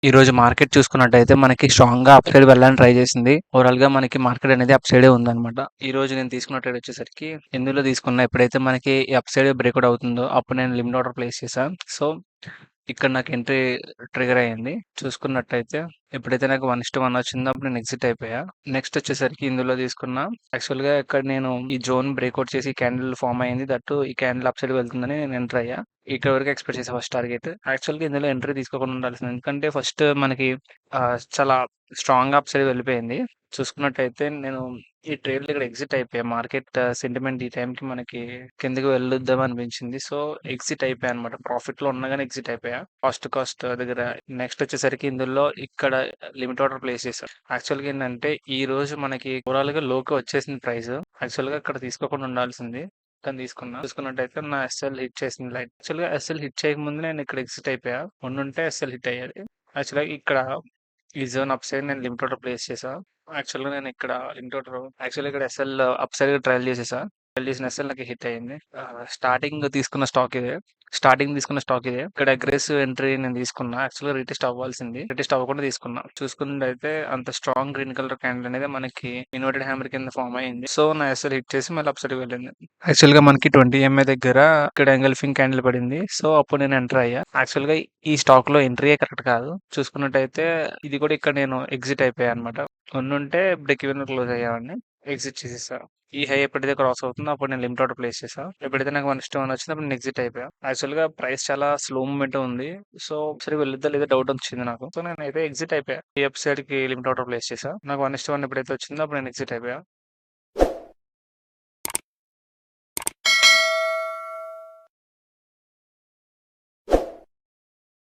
ఈరోజు మార్కెట్ చూసుకున్నట్టయితే మనకి స్ట్రాంగ్‌గా అప్ సైడ్ వెళ్ళడానికి ట్రై చేసింది. ఓవరాల్‌గా మనకి మార్కెట్ అనేది అప్ సైడే ఉందన్నమాట. ఈరోజు నేను తీసుకున్న ట్రేడ్ వచ్చేసరికి ఎందులో తీసుకున్నా ఎప్పుడైతే మనకి ఈ అప్ సైడ్ బ్రేక్‌ఔట్ అవుతుందో అప్పుడు నేను లిమిట్ ఆర్డర్ ప్లేస్ చేశా. సో, ఇక్కడ నాకు ఎంట్రీ ట్రిగ్గర్ అయింది. చూసుకున్నట్టయితే ఎప్పుడైతే నాకు 1:1 వచ్చిందో అప్పుడు నేను ఎగ్జిట్ అయిపోయా. నెక్స్ట్ వచ్చేసరికి ఇందులో తీసుకున్నా. యాక్చువల్‌గా ఇక్కడ నేను ఈ జోన్ బ్రేక్‌ఔట్ చేసి క్యాండిల్ ఫార్మ్ అయింది. దట్టు ఈ క్యాండిల్ అప్ సైడ్ వెళ్తుందని నేను ఎంటర్ అయ్యా. ఇక్కడ వరకు ఎక్స్‌పెక్ట్ చేశా ఫస్ట్ టార్గెట్. యాక్చువల్‌గా ఇందులో ఎంట్రీ తీసుకోకుండా ఉండాల్సింది. ఎందుకంటే ఫస్ట్ మనకి చాలా స్ట్రాంగ్‌గా అప్ సైడ్ వెళ్ళిపోయింది. చూసుకున్నట్టయితే నేను ఈ ట్రేడ్‌లో ఇక్కడ ఎగ్జిట్ అయిపోయా. మార్కెట్ సెంటిమెంట్ ఈ టైంకి మనకి కిందకి వెళ్ళొద్దాం అనిపించింది. సో, ఎగ్జిట్ అయిపోయా అనమాట. ప్రాఫిట్‌లో ఉన్నా గాని ఎగ్జిట్ అయిపోయా. కాస్ట్ దగ్గర. నెక్స్ట్ వచ్చేసరికి ఇందులో ఇక్కడ లిమిట్ ఆర్డర్ ప్లేస్ చేశా. యాక్చువల్‌గా ఏంటంటే ఈరోజు మనకి ఓవరాల్‌గా లోకి వచ్చేసింది ప్రైస్. యాక్చువల్‌గా ఇక్కడ తీసుకోకుండా ఉండాల్సింది. కానీ తీసుకున్నా. చూసుకున్నట్టయితే నా ఎస్ఎల్ హిట్ చేసింది లైట్. యాక్చువల్‌గా ఎస్ఎల్ హిట్ చేయకముందు నేను ఇక్కడ ఎగ్జిట్ అయిపోయా. ఉండుంటే ఎస్ఎల్ హిట్ అయ్యేది. యాక్చువల్‌గా ఇక్కడ ఈ జోన్ అప్ సైడ్ నేను లిమిట్ ఆర్డర్ ప్లేస్ చేశా. యాక్చువల్‌గా నేను ఇక్కడ లిమిట్ ఆర్డర్ యాక్చువల్‌గా ఇక్కడ ఎస్ఎల్ అప్ సైడ్ ట్రయల్ చేసేసా. ట్రయల్ చేసిన ఎస్ఎల్ నాకు హిట్ అయింది. స్టార్టింగ్ తీసుకున్న స్టాక్ ఇదే. ఇక్కడ అగ్రెసివ్ ఎంట్రీ నేను తీసుకున్నా. యాక్చువల్‌గా రీటెస్ట్ అవ్వాల్సింది. రీటెస్ట్ అవ్వకుండా తీసుకున్నా. చూసుకున్నట్టయితే అంత స్ట్రాంగ్ గ్రీన్ కలర్ క్యాండిల్ అనేది మనకి ఇన్వర్టెడ్ హ్యామర్ కింద ఫార్మ్ అయింది. సో, నా ఎస్ఎల్ హిట్ చేసి మళ్ళీ అప్ సైడ్‌కి వెళ్ళింది. యాక్చువల్‌గా మనకి 20 ఎంఏ దగ్గర ఇక్కడ ఎంగల్ఫింగ్ క్యాండిల్ పడింది. సో, అప్పుడు నేను ఎంటర్ అయ్యా. యాక్చువల్‌గా ఈ స్టాక్‌లో ఎంట్రీయే కరెక్ట్ కాదు. చూసుకున్నట్టయితే ఇది కూడా ఇక్కడ నేను ఎగ్జిట్ అయిపోయా అనమాట. ఉండుంటే బ్రేక్ ఈవెన్‌లో క్లోజ్ అయ్యేవాడిని. ఎగ్జిట్ చేసేసా. ఈ హై ఎప్పుడైతే క్రాస్ అవుతుందో అప్పుడు నేను లిమిట్ ఆర్డర్ ప్లేస్ చేశా. ఎప్పుడైతే నాకు 1:1 వచ్చిందో అప్పుడు నేను ఎగ్జిట్ అయిపోయా. యాక్చువల్‌గా ప్రైస్ చాలా స్లో మూవ్‌మెంట్ ఉంది. సో, ఒకసారి వెళ్ళిద్దా లేదా డౌట్ వచ్చింది నాకు. సో, నేనైతే ఎగ్జిట్ అయిపోయా. ఈ వెబ్ సైడ్‌కి లిమిట్ ఆర్డర్ ప్లేస్ చేశా. నాకు 1:1 ఎప్పుడైతే వచ్చిందో అప్పుడు నేను ఎగ్జిట్ అయిపోయా.